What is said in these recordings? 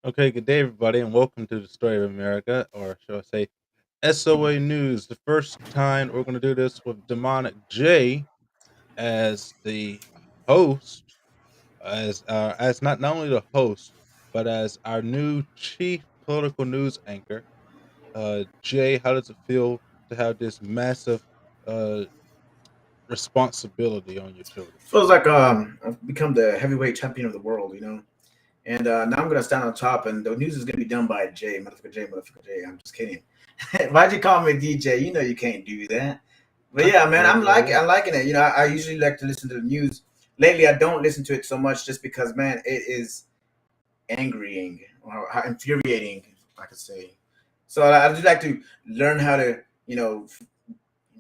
Okay, good day, everybody, and welcome to the Story of America, or shall I say, SOA News. The first time we're going to do this with Demonic J as the host, as not only the host, but as our new chief political news anchor. Jay, how does it feel to have this massive uh, responsibility on your shoulders? Feels like I've become the heavyweight champion of the world, And now I'm gonna stand on top, and the news is gonna be done by Jay, motherfucker Jay, motherfucker Jay. I'm just kidding. Why'd you call me DJ? You know you can't do that. But yeah, man, I'm liking it. I usually like to listen to the news. Lately, I don't listen to it so much just because, man, it is angrying or infuriating, I could say. So I just like to learn how to,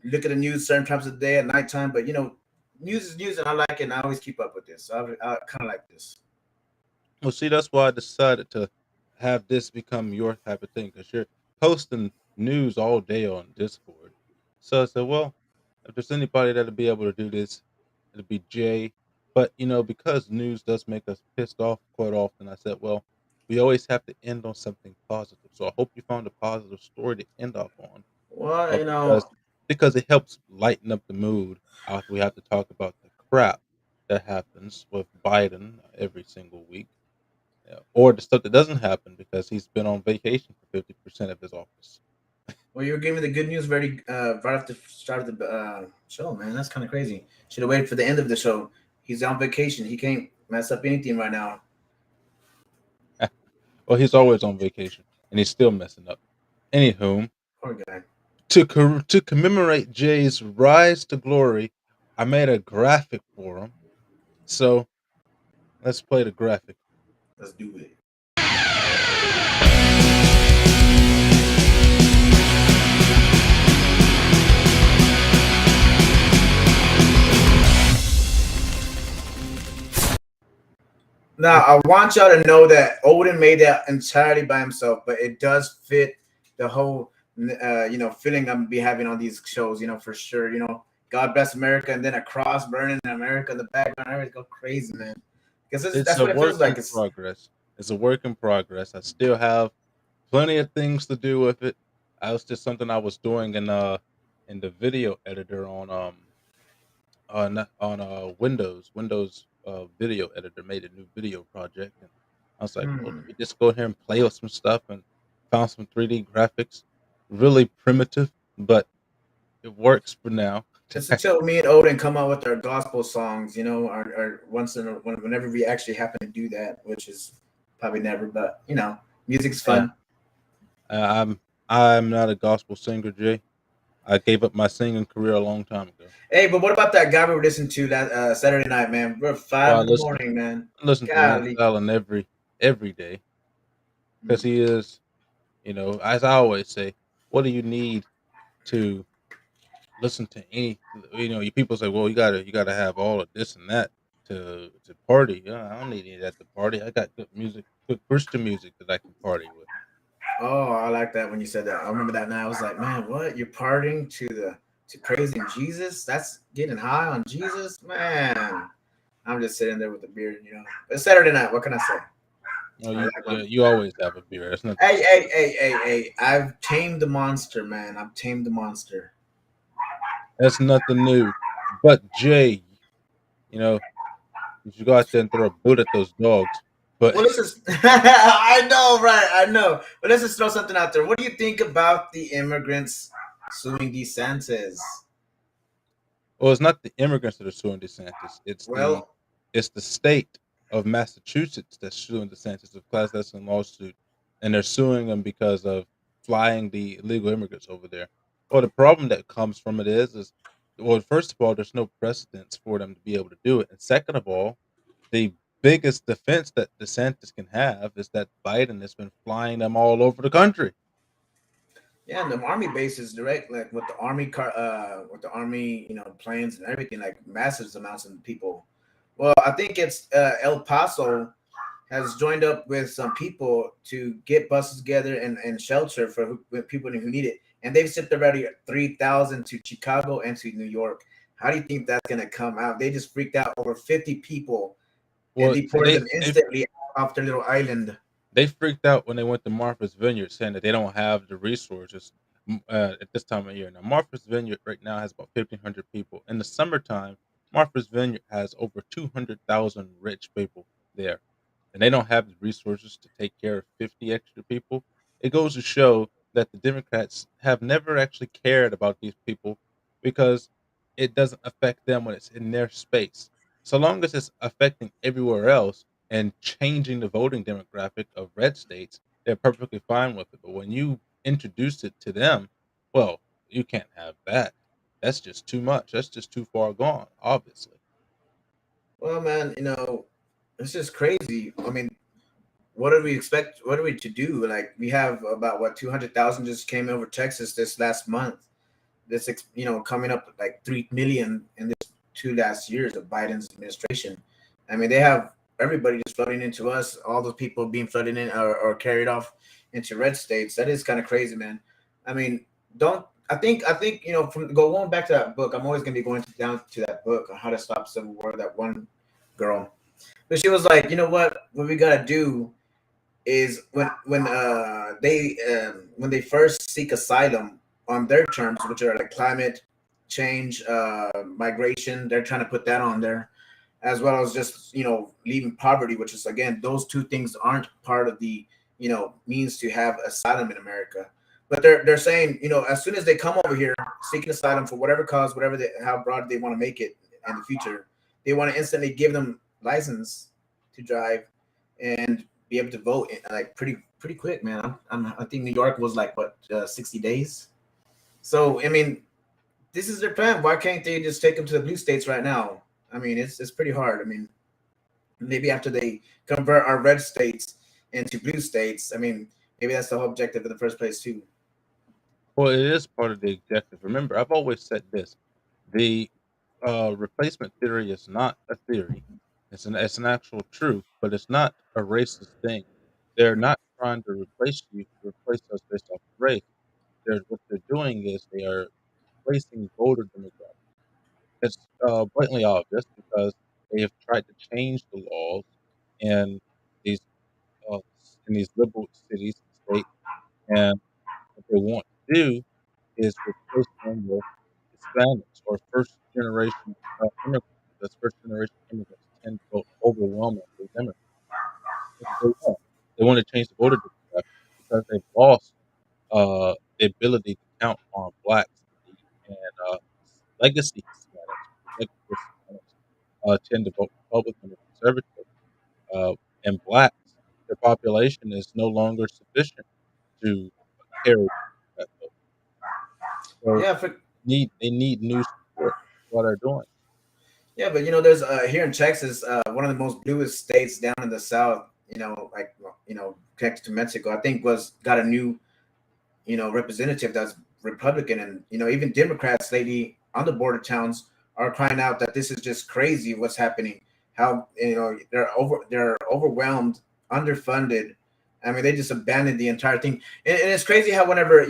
look at the news certain times of the day at nighttime. But news is news, and I like it. And I always keep up with this. So I kind of like this. Well, see, that's why I decided to have this become your type of thing because you're posting news all day on Discord. So I said, well, if there's anybody that'll be able to do this, it'll be Jay. But because news does make us pissed off quite often, I said, well, we always have to end on something positive. So I hope you found a positive story to end off on, Well, because it helps lighten up the mood after we have to talk about the crap that happens with Biden every single week, or the stuff that doesn't happen because he's been on vacation for 50% of his office. well, you were giving the good news right after the start of the show, man. That's kind of crazy. Should have waited for the end of the show. He's on vacation. He can't mess up anything right now. Well, he's always on vacation and he's still messing up. Anywho, Poor guy. to commemorate Jay's rise to glory, I made a graphic for him. So let's play the graphic. Let's do it. Now, I want y'all to know that Odin made that entirely by himself, but it does fit the whole, feeling I'm be having on these shows, for sure. God bless America, and then a cross burning in America in the background. I always go crazy, man, because It's that's a what it work feels in like. It's progress. It's a work in progress. I still have plenty of things to do with it. I was just something I was doing in the video editor on Windows video editor, made a new video project, and I was like, well, let hmm. me just go here and play with some stuff, and found some 3D graphics, really primitive, but it works for now. It's until me and Odin come out with our gospel songs, or whenever we actually happen to do that, which is probably never, but music's Yeah, fun. I'm not a gospel singer, Jay. I gave up my singing career a long time ago. Hey, but what about that guy we were listening to that Saturday night, man? We're Well, 5 in the morning, man. I listen to Lance Golly. Allen every day because Mm. he is, as I always say, what do you need to listen to any? You people say, well, you gotta have all of this and that to party. Yeah, I don't need any of that to party. I got good music, good Christian music that I can party with. Oh, I like that when you said that. I remember that night. I was like, man, what? You're partying to praising Jesus? That's getting high on Jesus, man. I'm just sitting there with a beer. It's Saturday night. What can I say? No, I you like you, my. you always have a beer. That's nothing Hey, new. hey, hey, hey, hey! I've tamed the monster, man. I've tamed the monster. That's nothing new. But Jay, you know, you should go out there and throw a boot at those dogs. But Well, this is. I know, right? I know. But let's just throw something out there. What do you think about the immigrants suing DeSantis? well, it's not the immigrants that are suing DeSantis. Well, It's the state of Massachusetts that's suing DeSantis of class action lawsuit, and they're suing him because of flying the illegal immigrants over there. Well, the problem that comes from it is well, first of all, there's no precedence for them to be able to do it, and second of all, the biggest defense that DeSantis can have is that Biden has been flying them all over the country. yeah, and the army bases direct, like with the army, planes and everything, like massive amounts of people. Well, I think it's El Paso has joined up with some people to get buses together and shelter for people who need it. And they've shipped already 3,000 to Chicago and to New York. How do you think that's going to come out? They just freaked out over 50 people and Well, see, deported them instantly off their little island. They freaked out when they went to Martha's Vineyard, saying that they don't have the resources at this time of year. Now, Martha's Vineyard right now has about 1,500 people. In the summertime, Martha's Vineyard has over 200,000 rich people there, and they don't have the resources to take care of 50 extra people. It goes to show that the Democrats have never actually cared about these people because it doesn't affect them when it's in their space. So long as it's affecting everywhere else and changing the voting demographic of red states, they're perfectly fine with it. But when you introduce it to them, well, you can't have that. That's just too much. That's just too far gone, obviously. Well, man, it's just crazy. I mean, what do we expect? What are we to do? Like, we have about what 200,000 just came over Texas this last month. Coming up like 3 million in this 2 last years of Biden's administration. I mean, they have everybody just flooding into us. All those people being flooded in or carried off into red states. That is kind of crazy, man. I mean, don't I think from going back to that book. I'm always gonna be going down to that book on how to stop civil war. That one girl, but she was like, you know what we gotta do is when they first seek asylum on their terms, which are like climate change, migration, they're trying to put that on there, as well as just leaving poverty, which is again those two things aren't part of the means to have asylum in America. But they're saying as soon as they come over here seeking asylum for whatever cause, how broad they want to make it in the future, they want to instantly give them license to drive and be able to vote like pretty quick, man. I think New York was like what 60 days. So I mean, this is their plan. Why can't they just take them to the blue states right now? I mean, it's pretty hard. I mean, maybe after they convert our red states into blue states, I mean, maybe that's the whole objective in the first place too. Well, it is part of the objective. Remember, I've always said this: the replacement theory is not a theory; it's an actual truth, but it's not a racist thing. They're not trying to replace us based off of race. What they're doing is they are replacing voter demographics. It's blatantly obvious because they have tried to change the laws in these liberal cities and states, and what they want to do is replace them with Hispanics or first generation immigrants. Because first generation immigrants tend to vote overwhelmingly Democrat. That's what they want. They want to change the voter demographic because they've lost the ability to count on blacks and legacy Hispanics. Legacy Hispanics tend to vote Republican or conservative, and blacks, their population is no longer sufficient to carry that vote. So Yeah, they need new support. That's what they're doing. yeah, but there's here in Texas, one of the most bluest states down in the south. Like connected to Mexico. I think was got a new representative that's Republican, and even Democrats lately on the border towns are crying out that this is just crazy what's happening. How they're overwhelmed, underfunded. I mean, they just abandoned the entire thing, and it's crazy how whenever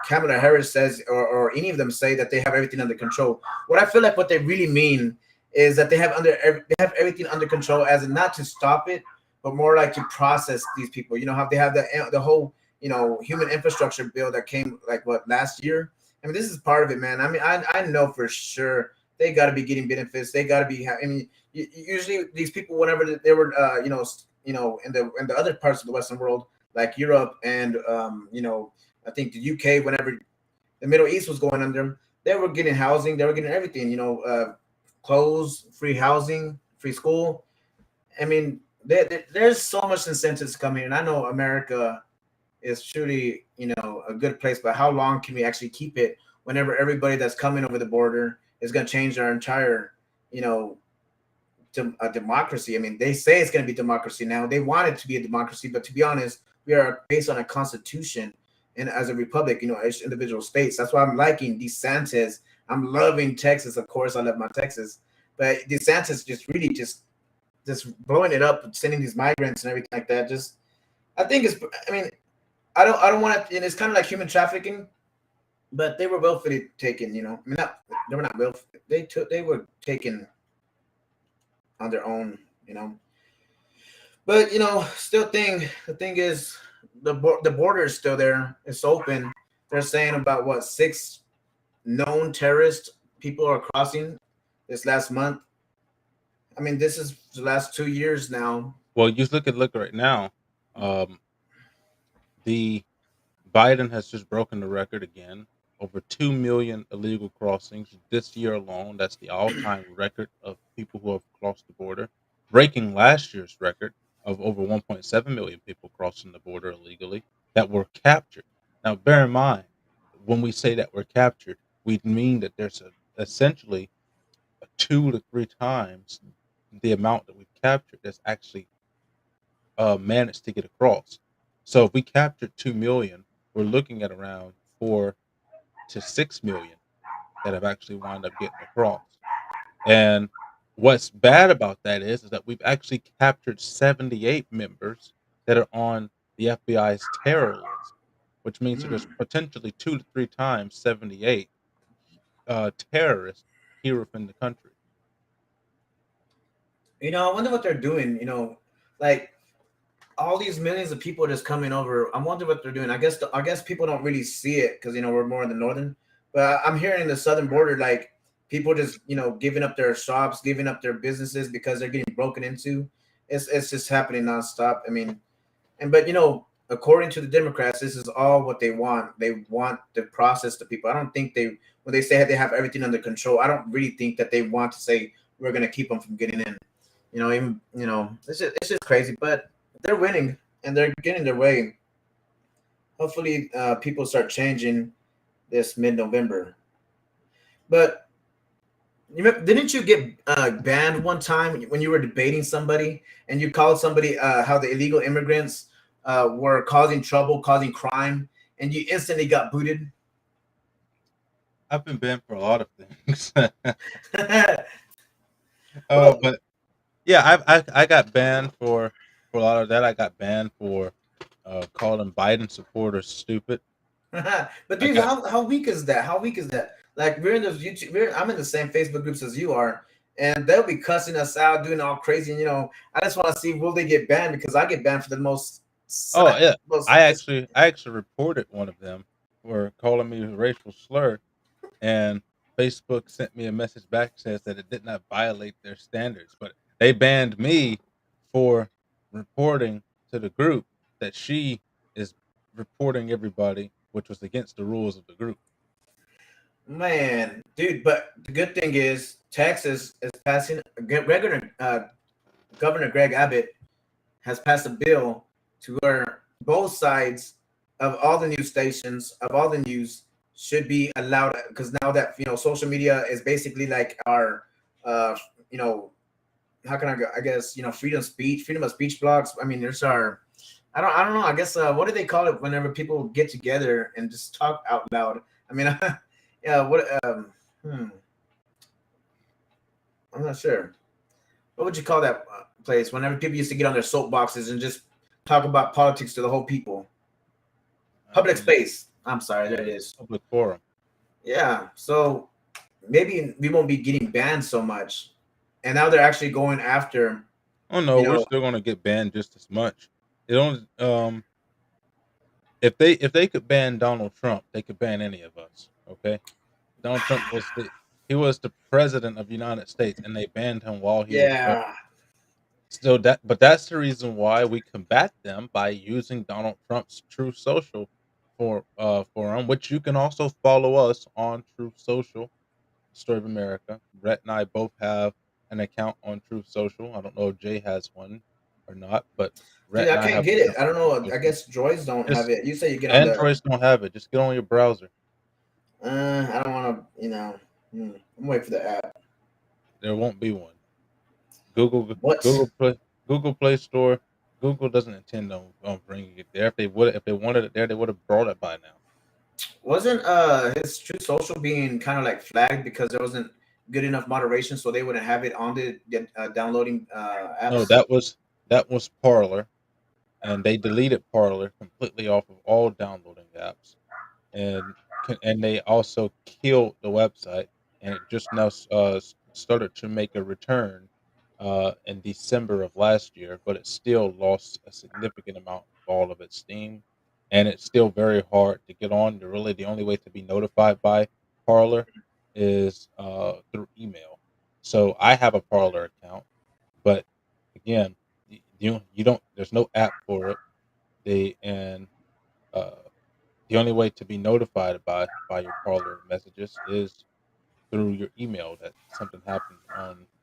Kamala Harris says or any of them say that they have everything under control. What I feel like what they really mean is that they have everything under control, as in not to stop it, but more like to process these people. You know how they have the whole human infrastructure bill that came like what last year. I mean, this is part of it, man. I mean, I know for sure they got to be getting benefits. They got to be. I mean, usually these people, whenever they were, in the other parts of the Western world, like Europe and I think the UK, whenever the Middle East was going under, they were getting housing. They were getting everything. Clothes, free housing, free school. I mean, there's so much incentives coming, and I know America is truly a good place, but how long can we actually keep it whenever everybody that's coming over the border is going to change our entire you know a democracy? I mean, they say it's going to be democracy now. They want it to be a democracy, but to be honest, we are based on a constitution and as a republic, as individual states. That's why I'm liking DeSantis. I'm loving Texas. Of course, I love my Texas, but DeSantis just really just blowing it up, sending these migrants and everything like that. Just I think it's. I mean, I don't want to. And it's kind of like human trafficking, but they were willfully taken. I mean, not they were not willful. They were taken on their own. But still the thing is the border is still there. It's open. They're saying about what, six known terrorist people are crossing this last month. I mean, this is the last 2 years now. Well, you look right now. Um, the Biden has just broken the record again. Over 2 million illegal crossings this year alone. That's the all-time record of people who have crossed the border, breaking last year's record of over 1.7 million people crossing the border illegally that were captured. Now, bear in mind, when we say that we're captured, we mean that there's essentially a 2 to 3 times the amount that we've captured that's actually managed to get across. So if we captured 2 million, we're looking at around 4 to 6 million that have actually wound up getting across. And what's bad about that is that we've actually captured 78 members that are on the FBI's terror list, which means that there's Hmm. potentially 2 to 3 times 78 terrorists here within the country. I wonder what they're doing. Like all these millions of people just coming over. I wonder what they're doing. I guess people don't really see it because we're more in the northern. But I'm hearing the southern border, like people just giving up their shops, giving up their businesses because they're getting broken into. It's just happening nonstop. I mean, but according to the Democrats, this is all what they want. They want to process the people. I don't think when they say they have everything under control, I don't really think that they want to say we're going to keep them from getting in. Even it's just crazy, but they're winning and they're getting their way. Hopefully, people start changing this mid-November. But didn't you get banned one time when you were debating somebody and you called somebody how the illegal immigrants were causing trouble, causing crime, and you instantly got booted? I've been banned for a lot of things. Well, But yeah, I got banned for a lot of that. I got banned for calling Biden supporters stupid. but I dude, got how weak is that? How weak is that? Like we're in those YouTube, I'm in the same Facebook groups as you are, and they'll be cussing us out, doing all crazy. And I just want to see will they get banned because I get banned for the most, oh yeah, most. I actually reported one of them for calling me a racial slur, and Facebook sent me a message back says that it did not violate their standards, but they banned me for reporting to the group that she is reporting everybody, which was against the rules of the group. Man, dude, but the good thing is Texas is passing. Regular Governor Greg Abbott has passed a bill to where both sides of all the news stations of all the news should be allowed because now that social media is basically like our uh you know how can I go, I guess freedom of speech blogs. I mean, there's our I don't know, I guess what do they call it whenever people get together and just talk out loud? I mean, yeah, what I'm not sure. What would you call that place whenever people used to get on their soapboxes and just talk about politics to the whole people? Public Um, space. I'm sorry, there it is. Public forum. Yeah. So maybe we won't be getting banned so much. And now they're actually going after, Oh no, you we're know, still gonna get banned just as much. It only if they could ban Donald Trump, they could ban any of us. Okay, Donald Trump was the president of the United States, and they banned him while he was president. yeah. So that's the reason why we combat them by using Donald Trump's True Social forum, which you can also follow us on True Social, Story of America. Brett and I both have an account on True Social. I don't know if Jay has one or not, but Dude, Brett I and I can't have get an it. account I don't on True know. I Social. guess droids don't have Just it. You say you get on the Androids don't have it. Just get on your browser. I don't want to, I'm waiting for the app. There won't be one. Google What? Google Play Google Play Store. Google doesn't intend on bringing it there. If they wanted it there, they would have brought it by now. Wasn't his True Social being kind of like flagged because there wasn't good enough moderation, so they wouldn't have it on the downloading No, apps? that was Parler, and they deleted Parler completely off of all downloading apps, and and they also killed the website, and it just now started to make a return. in December of last year, but it still lost a significant amount of all of its steam, and it's still very hard to get on. The only way to be notified by Parler is through email. So I have a Parler account, but again, you don't. There's no app for it. They and uh, the only way to be notified by your Parler messages is through your email that something happened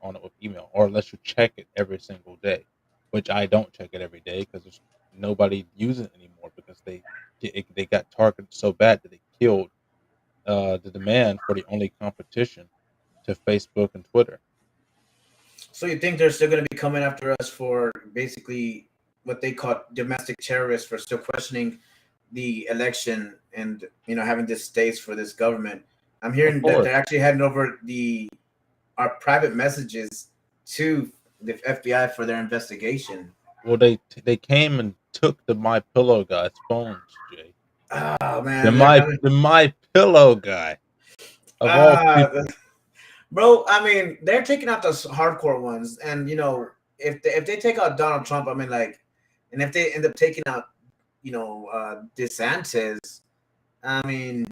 on it with email, or unless you check it every single day, which I don't check it every day because there's nobody using it anymore because they got targeted so bad that they killed the demand for the only competition to Facebook and Twitter. So you think they're still going to be coming after us for basically what they call domestic terrorists for still questioning the election and having this states for this government? I'm Of hearing that course. they're actually handing over the our private messages to the FBI for their investigation. Well, they came and took the My Pillow guy's phones, Jay. Oh The man, My the My Pillow guy of all ah, people. bro. I mean, they're taking out the hardcore ones, and if they take out Donald Trump, I mean, like, and if they end up taking out, DeSantis, I mean,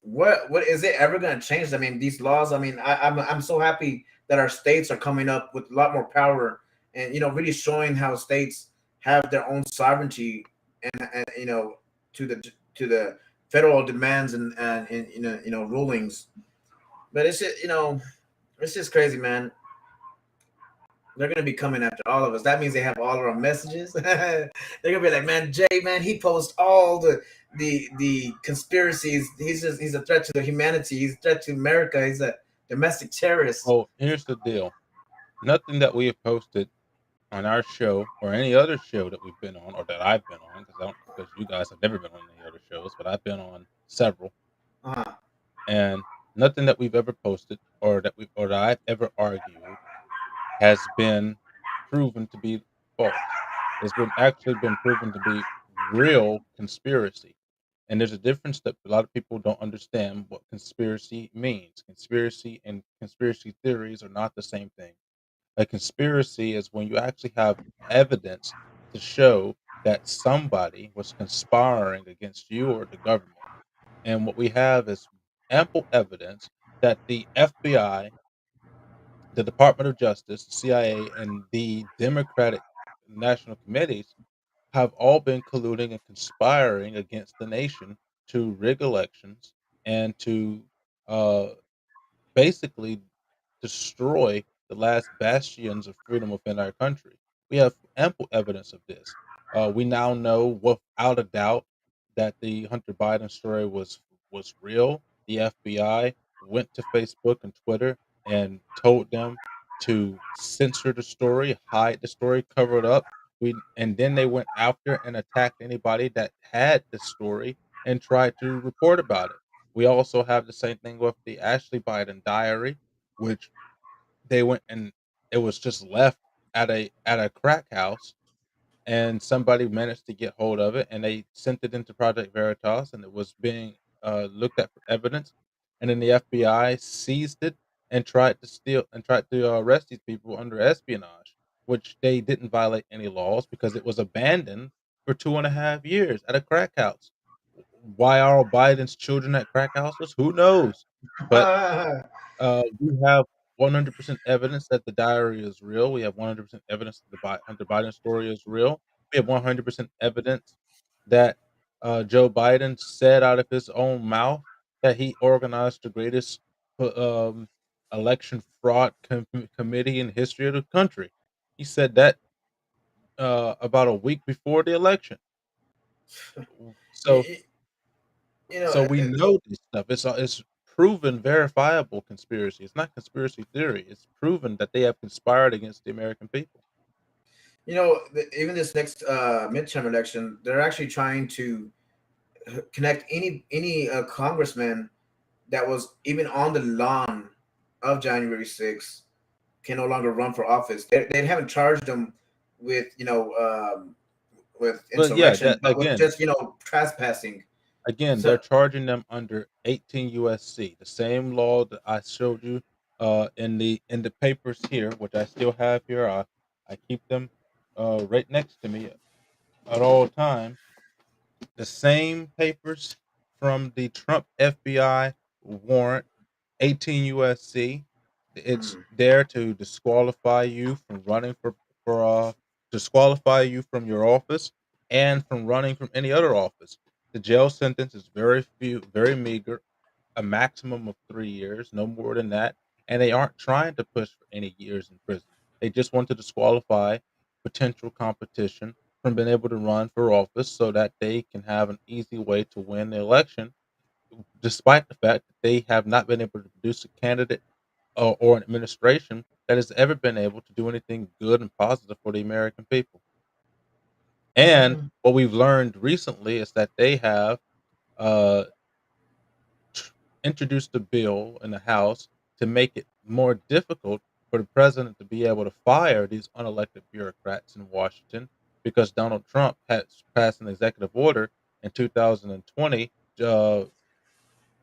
what is it ever going to change? I mean, these laws. I mean, I'm so happy that our states are coming up with a lot more power, and really showing how states have their own sovereignty, and to the federal demands and rulings. But it's just crazy, man. They're gonna be coming after all of us. That means they have all of our messages. They're gonna be like, man, Jay, man, he posts all the conspiracies. He's a threat to the humanity. He's a threat to America. He's a domestic terrorist. Oh, here's the deal. Nothing that we have posted on our show or any other show that we've been on or that I've been on, because you guys have never been on any other shows, but I've been on several, Uh-huh. and nothing that we've ever posted or that I've ever argued has been proven to be false. It's been proven to be real conspiracy. And there's a difference that a lot of people don't understand what conspiracy means. Conspiracy and conspiracy theories are not the same thing. A conspiracy is when you actually have evidence to show that somebody was conspiring against you or the government. And what we have is ample evidence that the FBI, the Department of Justice, the CIA, and the Democratic National Committees have all been colluding and conspiring against the nation to rig elections and to uh, basically destroy the last bastions of freedom within our country. We have ample evidence of this. We now know without a doubt that the Hunter Biden story was real. The FBI went to Facebook and Twitter and told them to censor the story, hide the story, cover it up. And then they went after and attacked anybody that had the story and tried to report about it. We also have the same thing with the Ashley Biden diary, which they went and it was just left at a crack house, and somebody managed to get hold of it, and they sent it into Project Veritas, and it was being looked at for evidence, and then the FBI seized it and tried to arrest these people under espionage, which they didn't violate any laws because it was abandoned for 2.5 years at a crack house. Why are Biden's children at crack houses? Who knows? But we have 100% evidence that the diary is real. We have 100% evidence that the Hunter Biden story is real. We have 100% evidence that Joe Biden said out of his own mouth that he organized the greatest um, election fraud committee in history of the country. He said that about a week before the election. So, you, you know, so we know this stuff. It's proven, verifiable conspiracy. It's not conspiracy theory. It's proven that they have conspired against the American people. even this next midterm election, they're actually trying to connect any congressman that was even on the lawn of January 6th can no longer run for office. They haven't charged them with with But yeah, insurrection, that but with just trespassing. again, So they're charging them under 18 USC, the same law that I showed you In the papers here, which I still have here. I keep them right next to me at all times. The same papers from the Trump FBI warrant 18 USC. It's Mm, there to disqualify you from running for disqualify you from your office and from running from any other office. The jail sentence is very meager, a maximum of 3 years, no more than that. And they aren't trying to push for any years in prison. They just want to disqualify potential competition from being able to run for office so that they can have an easy way to win the election, despite the fact that they have not been able to produce a candidate or an administration that has ever been able to do anything good and positive for the American people. And mm, what we've learned recently is that they have uh, tr- introduced a bill in the House to make it more difficult for the president to be able to fire these unelected bureaucrats in Washington because Donald Trump has passed an executive order in 2020 uh,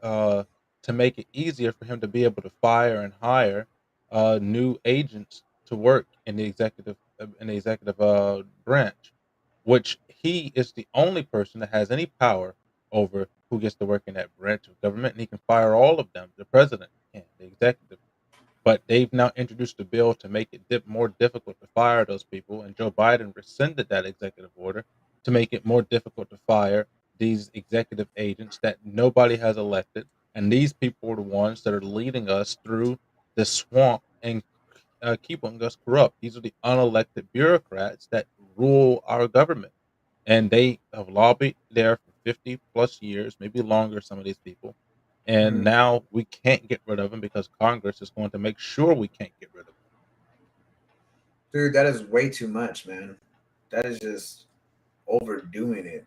uh, to make it easier for him to be able to fire and hire new agents to work in the executive branch, which he is the only person that has any power over who gets to work in that branch of government, and he can fire all of them. The president can, the executive. But they've now introduced a bill to make it more difficult to fire those people, and Joe Biden rescinded that executive order to make it more difficult to fire these executive agents that nobody has elected. And these people are the ones that are leading us through the swamp and keeping us corrupt. These are the unelected bureaucrats that rule our government. And they have lobbied there for 50 plus years, maybe longer, some of these people. And mm. now we can't get rid of them because Congress is going to make sure we can't get rid of them. Dude, that is way too much, man. That is just overdoing it.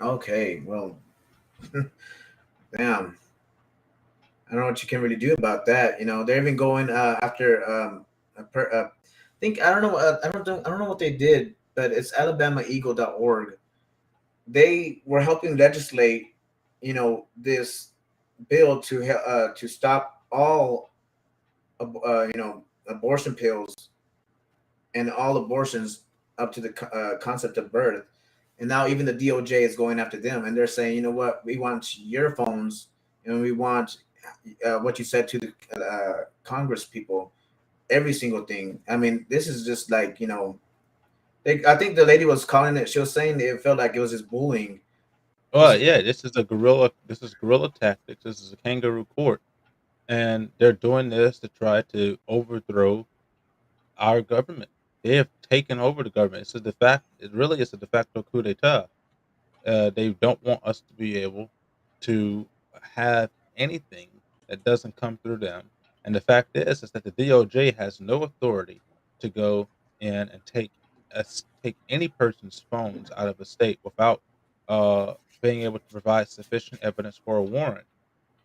Okay, well, damn. I don't know what you can really do about that. You know, they're even going after I think I don't know I don't know what they did, but it's alabamaeagle.org. They were helping legislate, this bill to stop all abortion pills and all abortions up to the concept of birth. And now even the DOJ is going after them, and they're saying, you know what, we want your phones, and we want what you said to the Congress people, every single thing. I mean, this is just like, I think the lady was calling it. She was saying it felt like it was just bullying. This Well, is yeah, this is guerrilla tactics. This is a kangaroo court. And they're doing this to try to overthrow our government. They have taken over the government. It really is a de facto coup d'etat. They don't want us to be able to have anything that doesn't come through them. And the fact is that the DOJ has no authority to go in and take any person's phones out of a state without uh, being able to provide sufficient evidence for a warrant.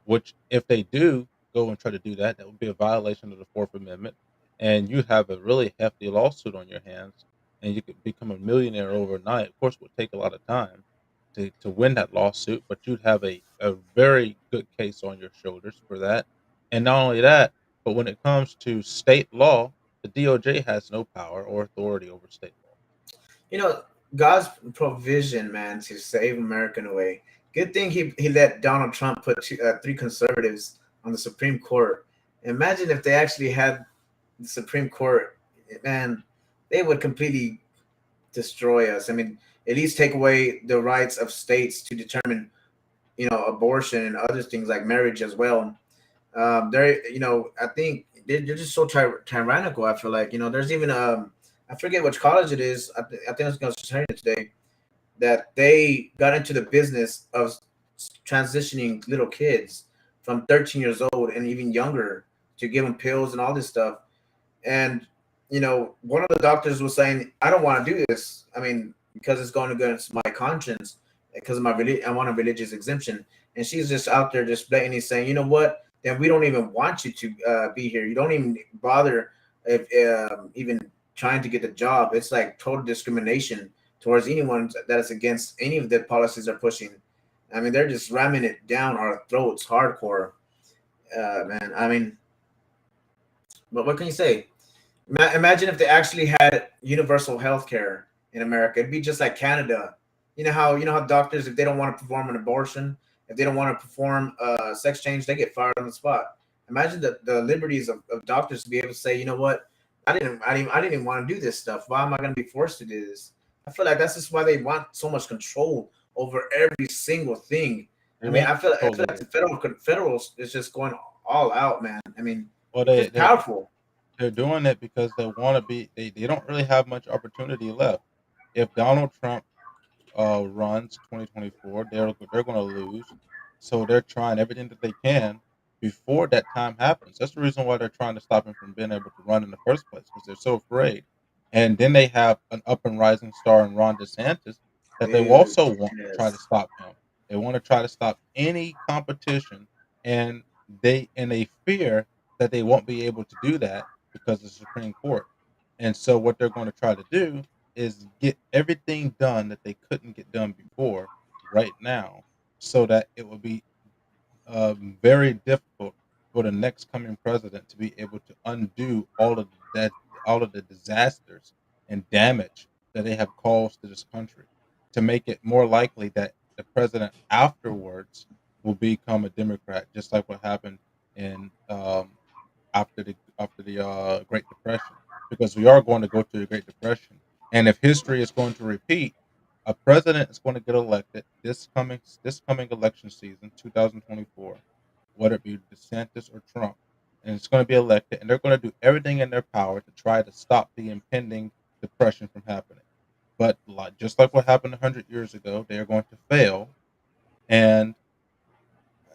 Which, if they do go and try to do that, that would be a violation of the Fourth Amendment, and you have a really hefty lawsuit on your hands, and you could become a millionaire overnight. Of course, it would take a lot of time to win that lawsuit, but you'd have a very good case on your shoulders for that. And not only that, but when it comes to state law, the DOJ has no power or authority over state law. you know God's provision, man, to save America in a way. Good thing he let Donald Trump put three conservatives on the Supreme Court. Imagine if they actually had the Supreme Court, man, they would completely destroy us. I mean, at least take away the rights of states to determine, abortion and other things like marriage as well. I think they're just so tyrannical. I feel like, there's even I forget which college it is. I think I was going to share it today that they got into the business of transitioning little kids from 13 years old and even younger to give them pills and all this stuff. And one of the doctors was saying, "I don't want to do this. I mean, because it's going against my conscience, because of I want a religious exemption." And she's just out there just blatantly saying, "You know what? Then we don't even want you to be here. You don't even bother if even trying to get the job. It's like total discrimination towards anyone that is against any of the policies they're pushing. I mean, they're just ramming it down our throats, hardcore, man. I mean." But what can you say? Imagine if they actually had universal health care in America. It'd be just like Canada. You know how doctors, if they don't want to perform an abortion, if they don't want to perform sex change, they get fired on the spot. Imagine the liberties of doctors to be able to say, you know what, I didn't even want to do this stuff. Why am I going to be forced to do this? I feel like that's just why they want so much control over every single thing. They I mean, want I feel control like over the it. federal is just going all out, man. I mean, Well, it's powerful. they're doing it because they want to be. They don't really have much opportunity left. If Donald Trump runs 2024, they're going to lose. So they're trying everything that they can before that time happens. That's the reason why they're trying to stop him from being able to run in the first place because they're so afraid. And then they have an up and rising star in Ron DeSantis that they Dude, also want to try to yes. stop him. They want to try to stop any competition, and they fear that they won't be able to do that because of the Supreme Court. And so what they're going to try to do is get everything done that they couldn't get done before right now, so that it will be very difficult for the next coming president to be able to undo all of the disasters and damage that they have caused to this country, to make it more likely that the president afterwards will become a Democrat, just like what happened in after the Great Depression, because we are going to go through the Great Depression, and if history is going to repeat, a president is going to get elected this coming election season, 2024, whether it be DeSantis or Trump, and it's going to be elected, and they're going to do everything in their power to try to stop the impending depression from happening. But just like what happened 100 years ago, they are going to fail, and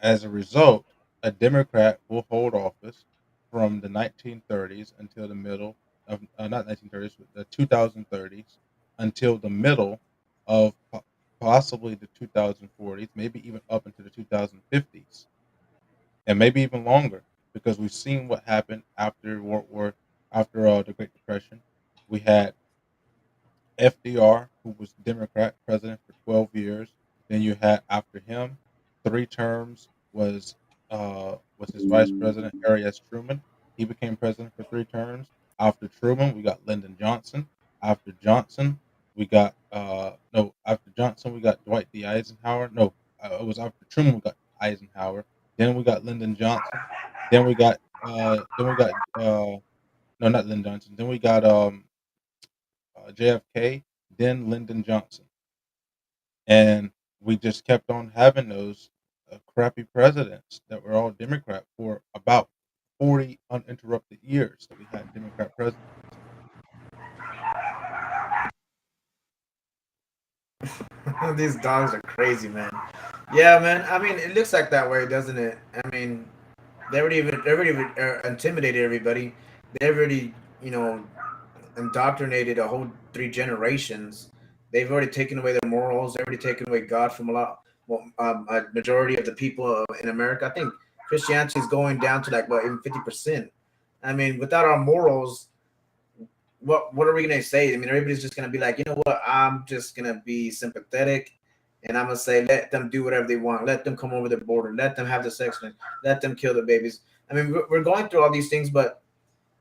as a result, a Democrat will hold office from the 1930s until the middle of not 1930s, but the 2030s until the middle of possibly the 2040s, maybe even up into the 2050s, and maybe even longer, because we've seen what happened after after the Great Depression. We had FDR, who was Democrat president for 12 years. Then you had after him, 3 terms was his vice president Harry S. Truman. He became president for 3 terms. After Truman, we got Lyndon Johnson. After Johnson, we got no. After Johnson, we got Dwight D. Eisenhower. No, it was after Truman we got Eisenhower. Then we got Lyndon Johnson. Then we got no, not Lyndon Johnson. Then we got JFK, then Lyndon Johnson, and we just kept on having those crappy presidents that were all Democrat for about 40 uninterrupted years that we had Democrat presidents. These dogs are crazy, man. Yeah, man. I mean, it looks like that way, doesn't it? I mean, they already intimidated everybody. They already, you know, indoctrinated a whole 3 generations. They've already taken away their morals. They've already taken away God from well, a majority of the people in America. I think Christianity is going down to like what, even 50%. I mean, without our morals, what are we gonna say? I mean, everybody's just gonna be like, you know what? I'm just gonna be sympathetic, and I'm gonna say, let them do whatever they want. Let them come over the border. Let them have the sex. Let them kill the babies. I mean, we're going through all these things, but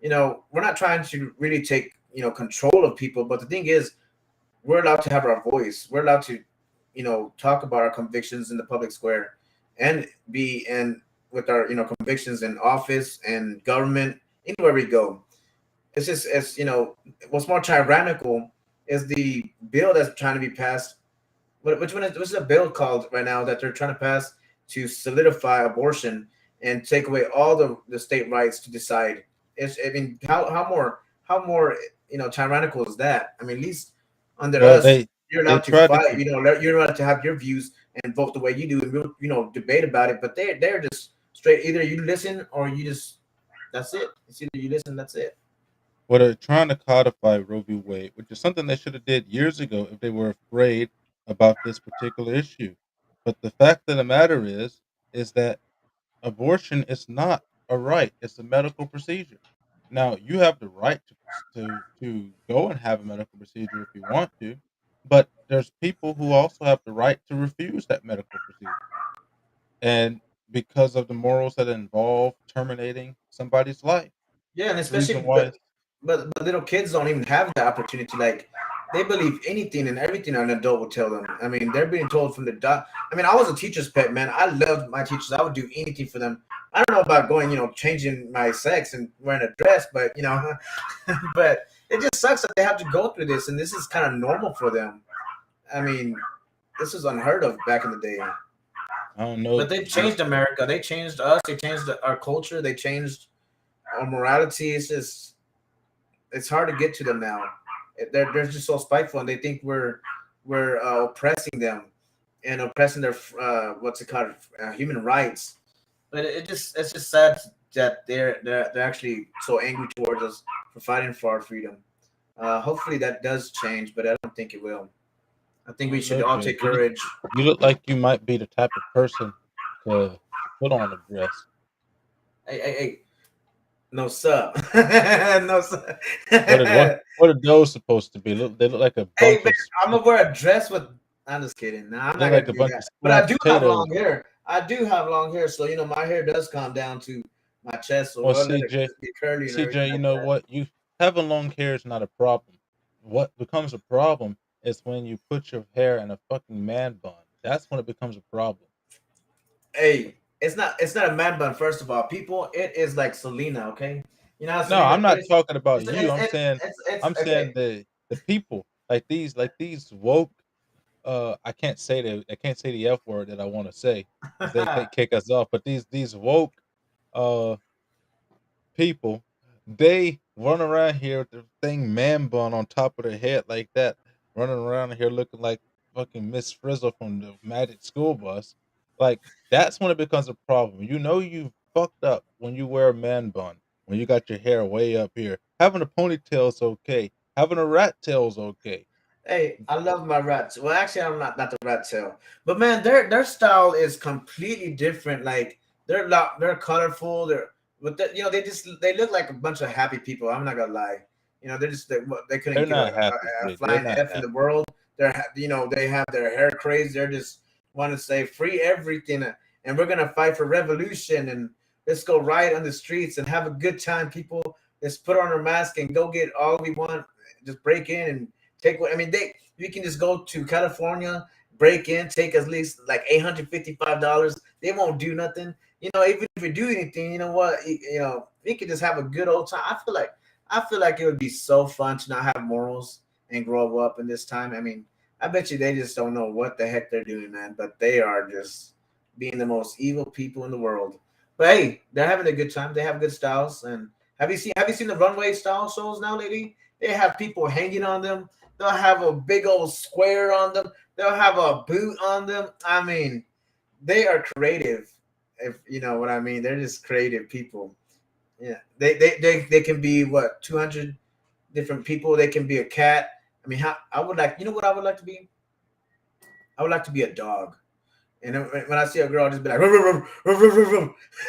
we're not trying to really take control of people. But the thing is, we're allowed to have our voice. We're allowed to, talk about our convictions in the public square, and be in with our convictions in office and government, anywhere we go. It's just as what's more tyrannical is the bill that's trying to be passed. Which is a bill called right now that they're trying to pass to solidify abortion and take away all the state rights to decide. I mean, how more tyrannical is that? I mean, at least under Well, us, you're they allowed to tried to fight. keep You're allowed to have your views and vote the way you do, and we'll debate about it. But they're just straight. Either you listen or you just that's it. It's either you listen, that's it. well, they're trying to codify Roe v. Wade, which is something they should have did years ago if they were afraid about this particular issue. But the fact of the matter is that abortion is not a right; it's a medical procedure. Now, you have the right to go and have a medical procedure if you want to, but there's people who also have the right to refuse that medical procedure, and because of the morals that involve terminating somebody's life. Yeah, and reason especially, why it's but little kids don't even have the opportunity. Like they believe anything and everything an adult will tell them. I mean, they're being told from the dot. I mean, I was a teacher's pet, man. I loved my teachers. I would do anything for them. I don't know about going, changing my sex and wearing a dress, but but it just sucks that they have to go through this, and this is kind of normal for them. I mean, this is unheard of back in the day. I don't know. But they've changed America. They changed us. They changed our culture. They changed our morality. It's hard to get to them now. They're just so spiteful, and they think we're oppressing them and oppressing their what's it called, human rights. But it's just sad that they're actually so angry towards us for fighting for our freedom. Hopefully that does change, but I don't think it will. I I think we don't should know, all Jay. take courage. You look like you might be the type of person to put on a dress. Hey, no sir, no sir. What are what what are those supposed to be? They look like a Hey bunch man, of I'm gonna wear a dress with. I'm just kidding. Nah, I'm they not look gonna like a do bunch that. of But I smashed do have long potatoes. hair. I do have long hair, so my hair does come down to my chest, so Well, we'll let it CJ, just get curly and everything CJ, you like know that. what? You having long hair is not a problem. What becomes a problem is when you put your hair in a fucking man bun. That's when it becomes a problem. Hey, it's not a man bun. First of all, people, it is like Selena. Okay, you know how No, Selena I'm not is. talking about It's you. it's it's it's I'm okay. saying the people like these woke. I can't say the F word that I want to say because they could kick us off. But these woke uh people, they run around here with the thing man bun on top of their head like that, running around here looking like fucking Miss Frizzle from the Magic School Bus. Like that's when it becomes a problem. You know you fucked up when you wear a man bun, when you got your hair way up here. Having a ponytail's okay. Having a rat tail's okay. Hey, I love my rats. Well, actually, I'm not the rat tail, but man, their style is completely different. Like they're colorful. But they look like a bunch of happy people. I'm not gonna lie. They couldn't They're give a, not a, happy, a Jay. They're flying not f in happy. the world. They have their hair crazy. They're just want to say free everything, and we're gonna fight for revolution, and let's go riot on the streets and have a good time, people. Let's put on our mask and go get all we want. Just break in and take what I mean. We can just go to California, break in, take at least like $855. They won't do nothing. Even if we do anything, you know what? We could just have a good old time. I feel like it would be so fun to not have morals and grow up in this time. I mean, I bet you they just don't know what the heck they're doing, man. But they are just being the most evil people in the world. But hey, they're having a good time. They have good styles. And have you seen the runway style shows now, lady? They have people hanging on them. They'll have a big old square on them. They'll have a boot on them. I mean, they are creative. If you know what I mean, they're just creative people. Yeah, they can be what 200 different people. They can be a cat. I mean, how I would like. You know what I would like to be? I would like to be a dog. And then when I see a girl, I'll just be like, "Ruff, ruff, ruff, ruff, ruff,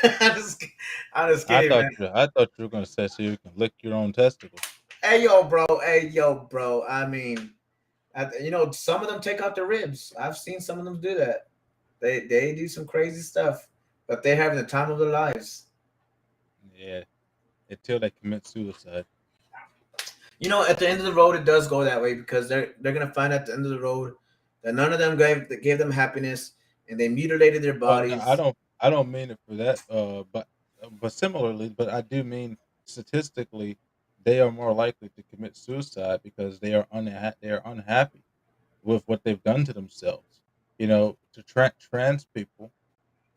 ruff." I'm just kidding, man. I thought you were gonna say so you can lick your own testicles. Hey yo, bro. Hey yo, bro. I mean, some of them take out their ribs. I've seen some of them do that. They do some crazy stuff, but they're having the time of their lives. Yeah, until they commit suicide. At the end of the road, it does go that way because they're gonna find at the end of the road that none of them gave them happiness, and they mutilated their Well, no, bodies. I don't mean it for that. But similarly, but I do mean statistically, they are more likely to commit suicide because they are unhappy with what they've done to themselves. You know, trans people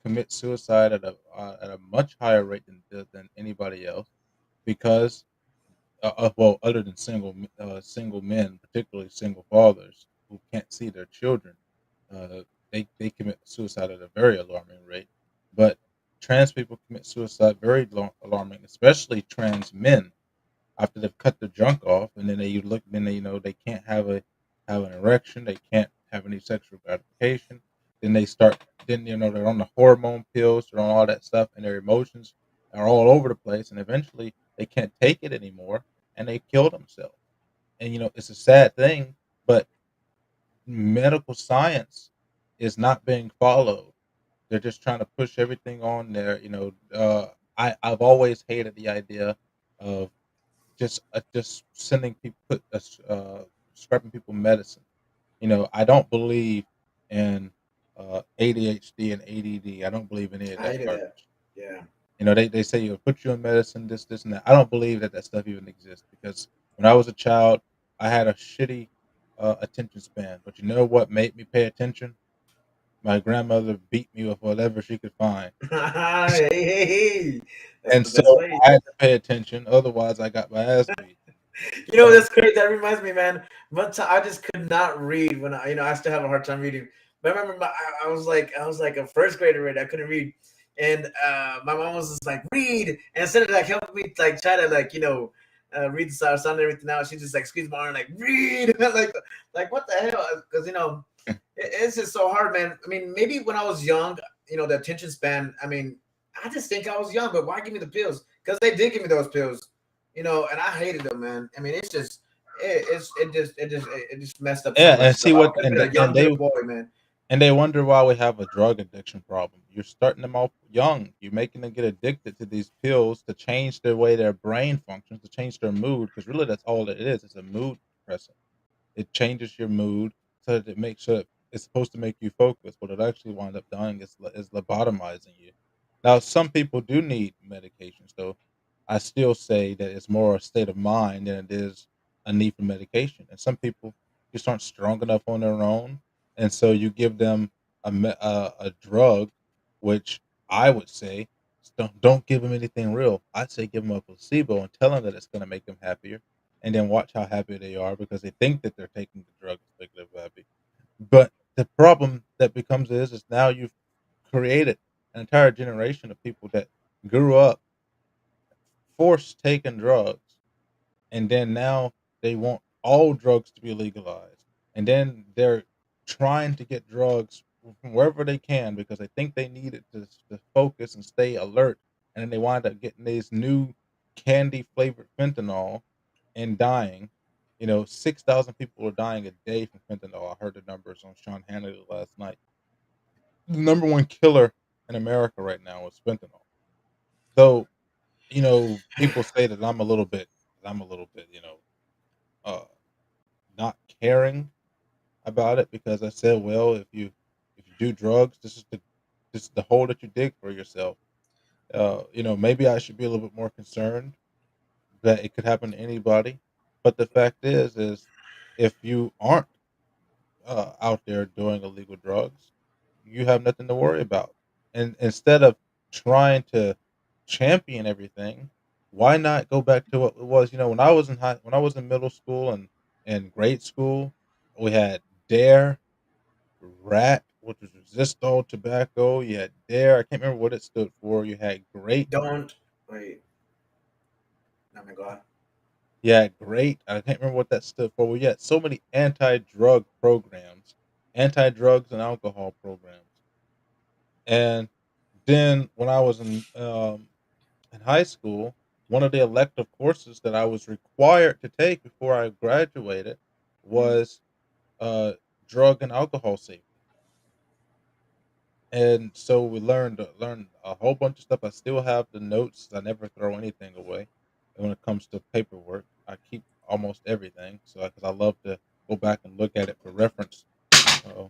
commit suicide at a much higher rate than anybody else because well, other than single men, particularly single fathers who can't see their children, uh, they commit suicide at a very alarming rate. But trans people commit suicide very alarming, especially trans men after they've cut the junk off, and then they can't have an erection, they can't have any sexual gratification. Then they start, then they're on the hormone pills, they're on all that stuff, and their emotions are all over the place, and eventually they can't take it anymore, and they kill themselves. And it's a sad thing, but medical science is not being followed. They're just trying to push everything on there. I've always hated the idea of just sending people scrapping people medicine. I don't believe in ADHD and ADD. I don't believe any of I that hated that. garbage. Yeah. They say you'll put you in medicine, this, and that. I don't believe that that stuff even exists because when I was a child, I had a shitty attention span. But you know what made me pay attention? My grandmother beat me with whatever she could find. Hey, hey, hey. That's And the so best way. I had to pay attention, otherwise I got my ass beat. You know, And that's great. That reminds me, man. One time I just could not read when I still have a hard time reading. But I remember I was like a first grader, right? I couldn't read, and my mom was just like, read, and instead of like helping me like try to read the sound and everything out, she just like squeezed my arm like read, like what the hell? Because it's just so hard, man. I mean, maybe when I was young, the attention span. I mean, I just think I was young, but why give me the pills? Because they did give me those pills, and I hated them, man. I mean, it's just it just messed up so yeah, much and stuff. see I what could have been a and young little boy, man. they wonder why we have a drug addiction problem. You're starting them off young. You're making them get addicted to these pills to change the way their brain functions, to change their mood, because really that's all it is. It's a mood depressant. It changes your mood so that it makes sure it's supposed to make you focus. What it actually wind up doing is lobotomizing you. Now, some people do need medications, though. I still say that it's more a state of mind than it is a need for medication. And some people just aren't strong enough on their own, and so you give them a drug, which I would say don't give them anything real. I'd say give them a placebo and tell them that it's going to make them happier, and then watch how happy they are because they think that they're taking the drug to make them happy. But the problem that becomes is now you've created an entire generation of people that grew up forced taking drugs, and then now they want all drugs to be legalized, and then they're trying to get drugs from wherever they can because they think they need it to focus and stay alert, and then they wind up getting these new candy flavored fentanyl and dying. 6,000 people are dying a day from fentanyl. I heard the numbers on Sean Hannity last night. The number one killer in America right now is fentanyl. So, people say that I'm a little bit, uh, not caring about it because I said, well, if you do drugs, this is the hole that you dig for yourself. Maybe I should be a little bit more concerned that it could happen to anybody. But the fact is if you aren't out there doing illegal drugs, you have nothing to worry about. And instead of trying to champion everything, why not go back to what it was? When I was in middle school and grade school, we had Dare, Rat, which was resist all tobacco. You had Dare, I can't remember what it stood for. You had Great, Don't wait. Oh my god. I can't remember what that stood for. We had so many anti-drug programs, anti-drugs and alcohol programs. And then when I was in high school, one of the elective courses that I was required to take before I graduated Mm. was uh, drug and alcohol safety. And so we learned a whole bunch of stuff. I still have the notes. I never throw anything away. And when it comes to paperwork, I keep almost everything. So because I love to go back and look at it for reference. Uh,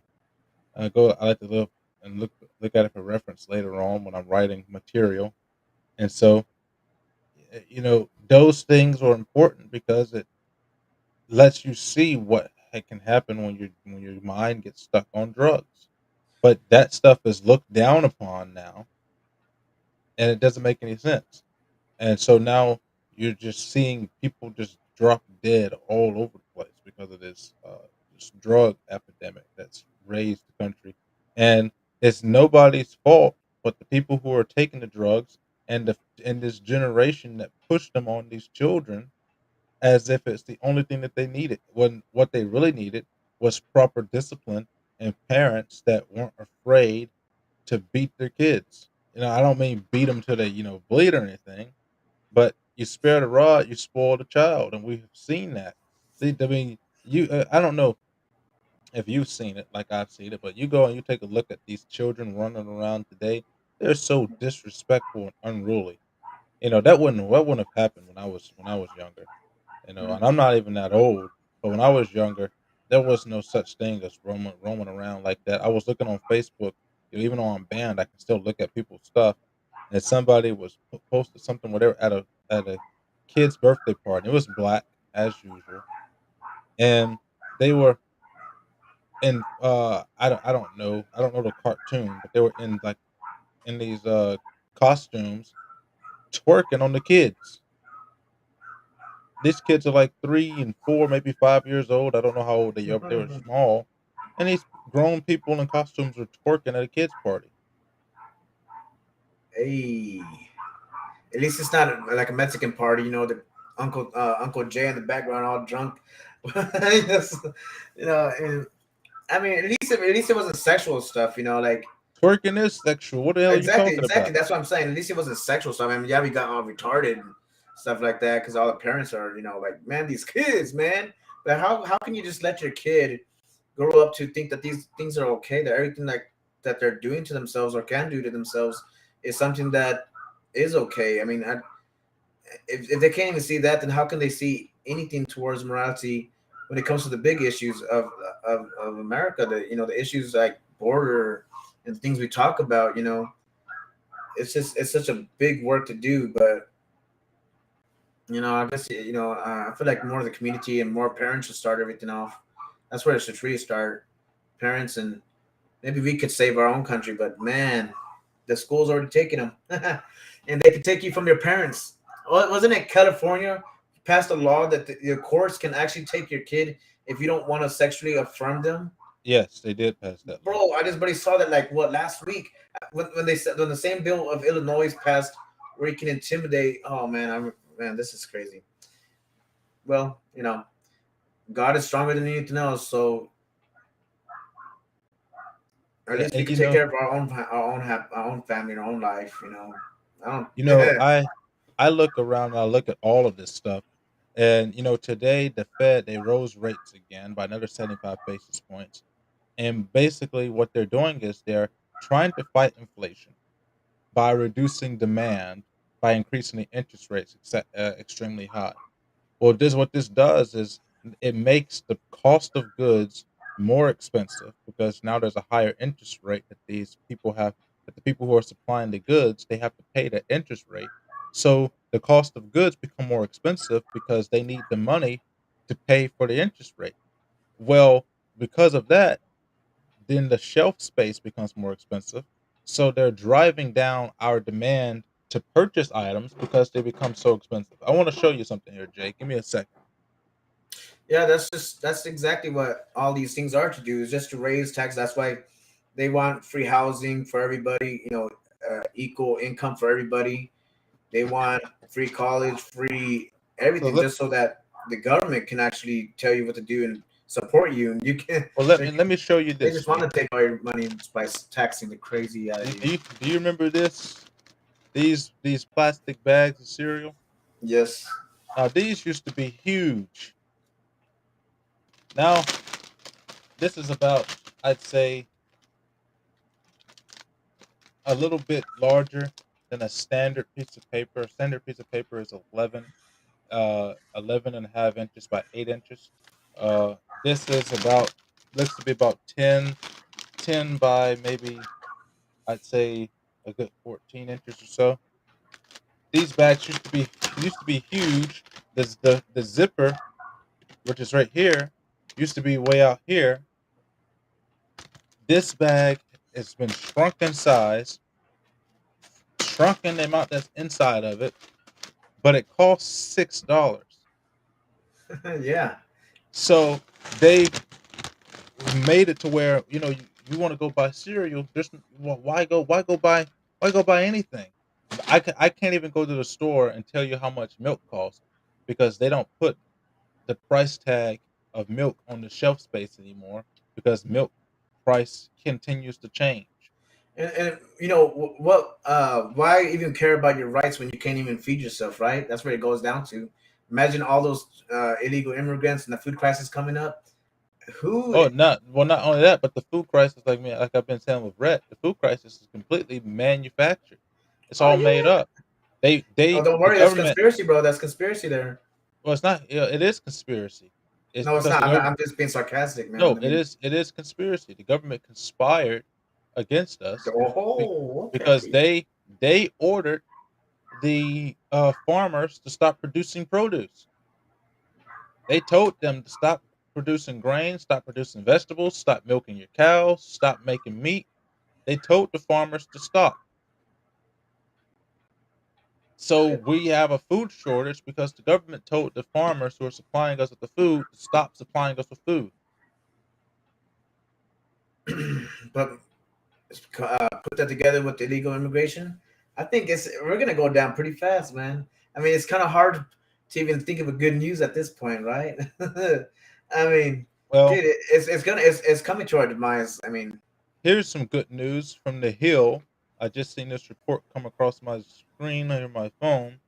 I like to look at it for reference later on when I'm writing material. And so those things are important because it lets you see what can happen when your mind gets stuck on drugs. But that stuff is looked down upon now, and it doesn't make any sense. And so now you're just seeing people just drop dead all over the place because of this drug epidemic that's raised the country. And it's nobody's fault but the people who are taking the drugs and this generation that pushed them on these children as if it's the only thing that they needed. When what they really needed was proper discipline and parents that weren't afraid to beat their kids. I don't mean beat them till they, bleed or anything, but you spare the rod, you spoil the child, and we have seen that. I mean, I don't know if you've seen it like I've seen it, but you go and you take a look at these children running around today. They're so disrespectful and unruly. that wouldn't have happened when I was younger. And I'm not even that old, but when I was younger, there was no such thing as roaming around like that. I was looking on Facebook, even though I'm banned, I can still look at people's stuff, and somebody was posted something where they were at a kid's birthday party. It was black as usual, and they were in I don't know the cartoon, but they were in like in these costumes twerking on the kids. These kids are like 3 and 4, maybe 5 years old. I don't know how old they are, but they were small, and these grown people in costumes were twerking at a kid's party. Hey, at least it's not like a Mexican party. The Uncle Jay in the background, all drunk. Yes, and I mean, at least it wasn't sexual stuff. Like Twerking is sexual. What the hell are you exactly, talking exactly. about? That's what I'm saying. At least it wasn't sexual stuff. I mean, yeah, we got all retarded and stuff like that because all the parents are, like, man, these kids, man. But how can you just let your kid grow up to think that these things are okay? That everything like that they're doing to themselves or can do to themselves is something that is okay. I mean, if they can't even see that, then how can they see anything towards morality when it comes to the big issues of America? The issues like border and things we talk about. It's such a big work to do, but I guess I feel like more of the community and more parents should start everything off. That's where it should really start. Parents, and maybe we could save our own country, but man, the school's already taking them, and they can take you from your parents. Wasn't it California passed a law that your courts can actually take your kid if you don't want to sexually affirm them? Yes, they did pass that law. Bro, I just buddy saw that like what last week when they said when the same bill of Illinois passed where you can intimidate. Oh man, man, this is crazy. Well, God is stronger than anything else, so at Yeah, least we and can take care of our own family, our own life. I don't. you know, I look around and I look at all of this stuff, and today the Fed they rose rates again by another 75 basis points, and basically what they're doing is they're trying to fight inflation by reducing demand by increasing the interest rates extremely high. Well, this does is it makes the cost of goods more expensive because now there's a higher interest rate that the people who are supplying the goods they have to pay the interest rate. So the cost of goods become more expensive because they need the money to pay for the interest rate. Well, because of that, then the shelf space becomes more expensive. So they're driving down our demand to purchase items because they become so expensive. I want to show you something here, Jake. Give me a second. Yeah, that's exactly what all these things are to do is just to raise taxes. That's why they want free housing for everybody. Equal income for everybody. They want free college, free So everything, let just so that the government can actually tell you what to do and support you. And you can. well let me show you They this, just want Jake. to take all your money by taxing the crazy out of Do, you. do you do you remember this? These plastic bags of cereal. Yes. Now these used to be huge. Now this is about, I'd say, a little bit larger than a standard piece of paper. A standard piece of paper is 11 and a half inches by 8 inches. Uh, this is about looks to be about 10 by maybe, I'd say, a good 14 inches or so. These bags used to be huge. The zipper, which is right here, used to be way out here. This bag has been shrunk in size, shrunk in the amount that's inside of it, but it costs $6. Yeah. So they made it to where you want to go buy cereal. Why go buy anything? I can't even go to the store and tell you how much milk costs because they don't put the price tag of milk on the shelf space anymore because milk price continues to change. And what? Why even care about your rights when you can't even feed yourself? Right. That's where it goes down to. Imagine all those illegal immigrants and the food crisis coming up. Who? Oh, not only that, but the food crisis, like I've been saying with Rhett, the food crisis is completely manufactured. It's Oh all made yeah. up. Oh, they don't the worry, that's government. conspiracy, bro. That's conspiracy there. Well, it's not. Yeah, it is conspiracy. It's No, it's because not. the government. I'm just being sarcastic, man. No, I mean, it is conspiracy. The government conspired against us be- oh, because okay. they ordered the farmers to stop producing produce. They told them to stop producing grain, stop producing vegetables, stop milking your cows, stop making meat. They told the farmers to stop. So we have a food shortage because the government told the farmers who are supplying us with the food to stop supplying us with food. But put that together with illegal immigration, I think it's we're gonna go down pretty fast, man. I mean, it's kind of hard to even think of a good news at this point, right? I mean, Well, dude, it's coming to our demise. I mean, here's some good news from the Hill. I just seen this report come across my screen on my phone.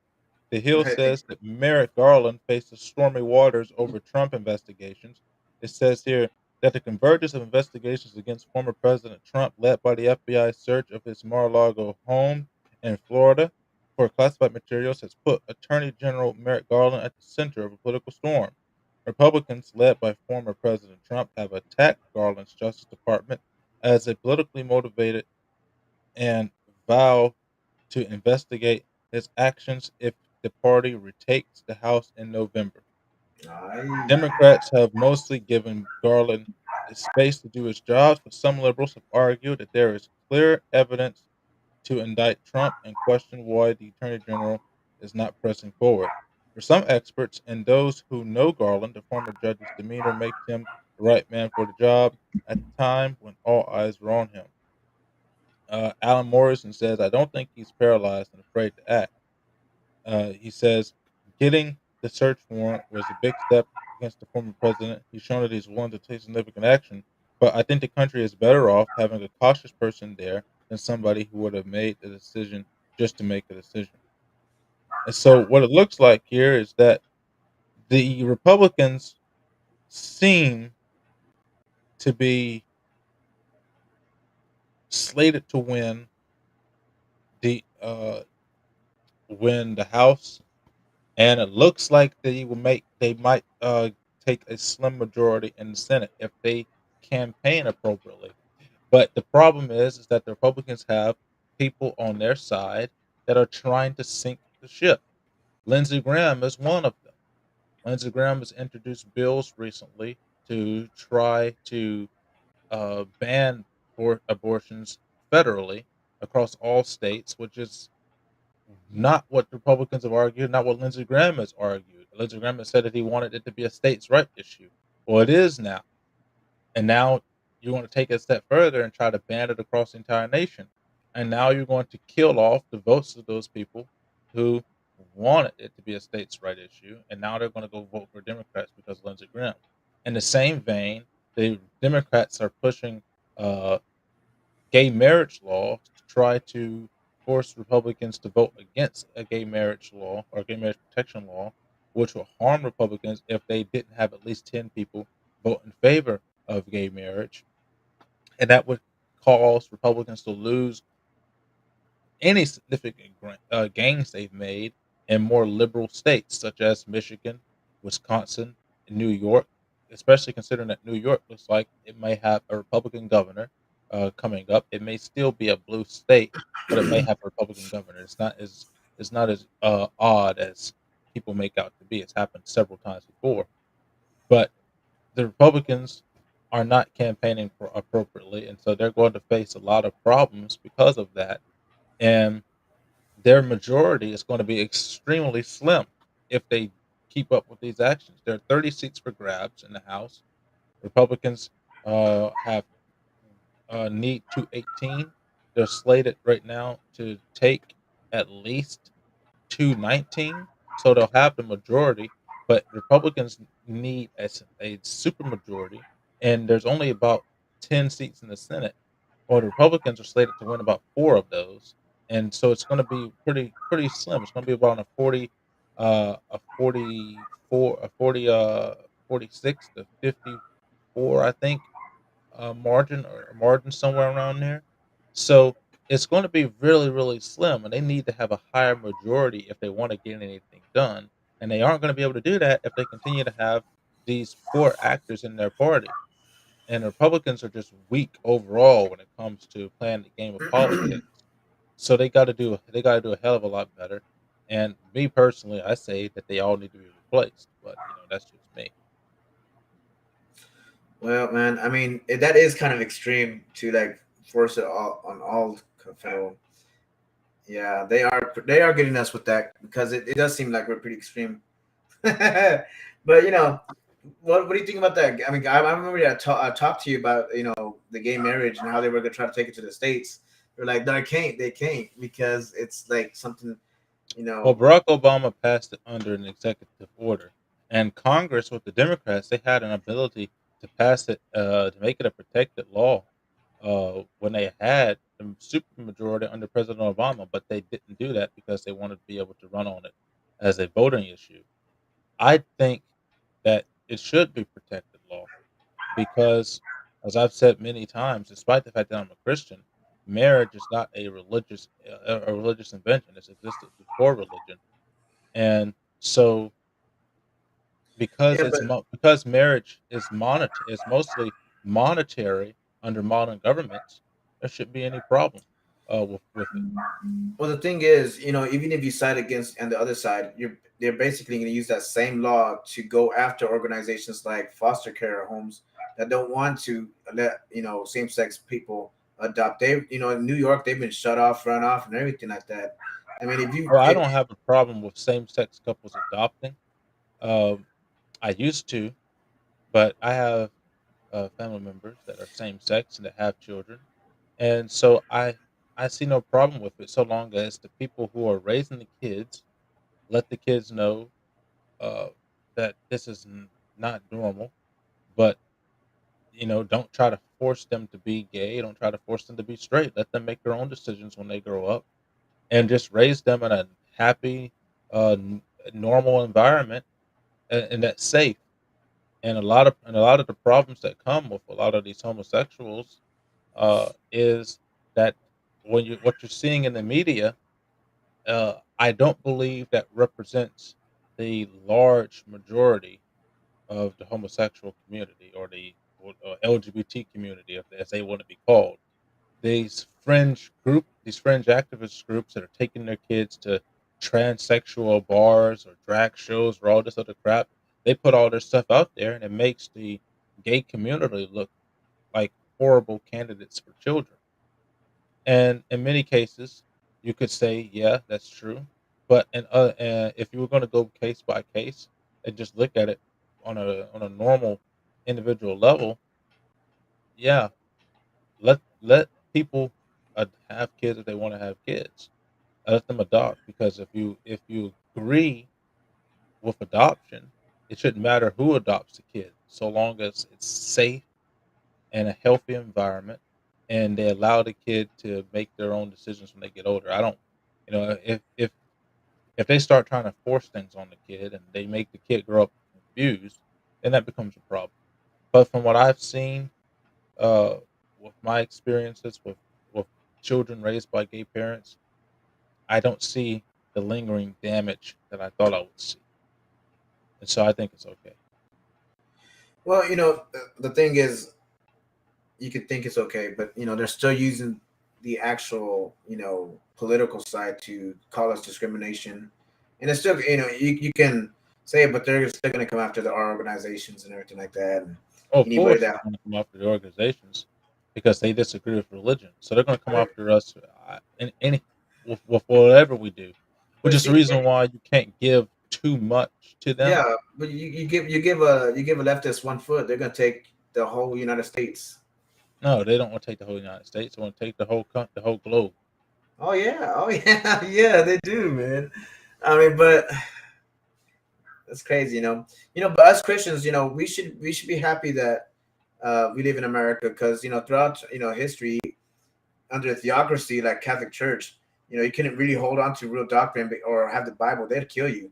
The Hill says that Merrick Garland faces stormy waters over Trump investigations. It says here that the convergence of investigations against former President Trump, led by the FBI search of his Mar-a-Lago home in Florida for classified materials, has put Attorney General Merrick Garland at the center of a political storm. Republicans, led by former President Trump, have attacked Garland's Justice Department as a politically motivated and vow to investigate his actions if the party retakes the House in November. I Democrats have mostly given Garland space to do his job, but some liberals have argued that there is clear evidence to indict Trump and question why the Attorney General is not pressing forward. For some experts and those who know Garland, the former judge's demeanor makes him the right man for the job at the time when all eyes were on him. Alan Morrison says, I don't think he's paralyzed and afraid to act. He says, getting the search warrant was a big step against the former president. He's shown that he's willing to take significant action, but I think the country is better off having a cautious person there than somebody who would have made the decision just to make a decision. And so, what it looks like here is that the Republicans seem to be slated to the win the House, and it looks like they might take a slim majority in the Senate if they campaign appropriately. But the problem is that the Republicans have people on their side that are trying to sink the ship. Lindsey Graham is one of them. Lindsey Graham has introduced bills recently to try to ban abortions federally across all states, which is not what Republicans have argued, not what Lindsey Graham has argued. Lindsey Graham has said that he wanted it to be a states' right issue. Well, it is now. And now you want to take it a step further and try to ban it across the entire nation. And now you're going to kill off the votes of those people who wanted it to be a states' right issue. And now they're going to go vote for Democrats because of Lindsey Graham. In the same vein, the Democrats are pushing uh, gay marriage law to try to force Republicans to vote against a gay marriage law or gay marriage protection law, which will harm Republicans if they didn't have at least 10 people vote in favor of gay marriage. And that would cause Republicans to lose any significant gains they've made in more liberal states such as Michigan, Wisconsin, and New York, especially considering that New York looks like it may have a Republican governor coming up. It may still be a blue state, but it may have a Republican governor. It's not as odd as people make out to be. It's happened several times before, but the Republicans are not campaigning appropriately, and so they're going to face a lot of problems because of that. And their majority is going to be extremely slim if they keep up with these actions. There are 30 seats for grabs in the House. Republicans have need 218. They're slated right now to take at least 219, so they'll have the majority. But Republicans need a super majority, and there's only about 10 seats in the Senate. Well, the Republicans are slated to win about four of those, and so it's going to be pretty slim. It's going to be about a 44, a 40, 46 to 54, I think, margin or margin somewhere around there. So it's going to be really, really slim, and they need to have a higher majority if they want to get anything done. And they aren't going to be able to do that if they continue to have these poor actors in their party. And the Republicans are just weak overall when it comes to playing the game of politics. So they got to do a hell of a lot better. And me personally, I say that they all need to be replaced. But that's just me. Well, man, I mean that is kind of extreme to like force it all on all federal. Yeah, they are getting us with that because it does seem like we're pretty extreme. But what do you think about that? I mean, I remember I talked to you about the gay marriage and how they were gonna try to take it to the states. They're like, no, they can't because it's like something, you Well, know. Barack Obama passed it under an executive order, and Congress with the Democrats they had an ability to pass it to make it a protected law when they had the supermajority under President Obama, but they didn't do that because they wanted to be able to run on it as a voting issue. I think that it should be protected law because, as I've said many times, despite the fact that I'm a Christian, marriage is not a religious invention. It's existed before religion, and so Yeah, but because marriage is mostly monetary under modern governments, there shouldn't be any problem with it. well, the thing is, even if you side against and the other side, they're basically going to use that same law to go after organizations like foster care homes that don't want to let same sex people adopt. In New York, they've been shut off, run off, and everything like that. I mean, if you Oh, I if don't have a problem with same-sex couples adopting. Um, I used to, but I have family members that are same-sex and that have children, and so I see no problem with it so long as the people who are raising the kids let the kids know uh, that this is not normal, but don't try to force them to be gay. Don't try to force them to be straight. Let them make their own decisions when they grow up, and just raise them in a happy, normal environment, and that's safe. And a lot of the problems that come with a lot of these homosexuals is that what you're seeing in the media, I don't believe that represents the large majority of the homosexual community or the LGBT community, as they want to be called. These fringe activist groups that are taking their kids to transsexual bars or drag shows or all this other crap, they put all their stuff out there, and it makes the gay community look like horrible candidates for children. And in many cases, you could say, yeah, that's true. But if you were going to go case by case and just look at it on a normal individual level, yeah, let people have kids if they want to have kids. Let them adopt because if you agree with adoption, it shouldn't matter who adopts the kid, so long as it's safe and a healthy environment, and they allow the kid to make their own decisions when they get older. I don't, if they start trying to force things on the kid and they make the kid grow up confused, then that becomes a problem. But from what I've seen, uh, with my experiences with children raised by gay parents, I don't see the lingering damage that I thought I would see, and so I think it's okay. well, the thing is, you could think it's okay, but they're still using the actual political side to call us discrimination, and it's still you can say it, but they're still going to come after our organizations and everything like that, and Oh, of anybody course, that. they're going to come after the organizations because they disagree with religion, so they're going to come after us in any with whatever we do, which But is the see, reason why you can't give too much to them. yeah, but you give a leftist 1 foot, they're going to take the whole United States. No, they don't want to take the whole United States. They want to take the whole globe. Oh yeah, oh yeah, yeah, they do, man. I mean, but that's crazy, But as Christians, we should be happy that we live in America because throughout history under theocracy like Catholic Church, you couldn't really hold on to real doctrine or have the Bible; they'd kill you.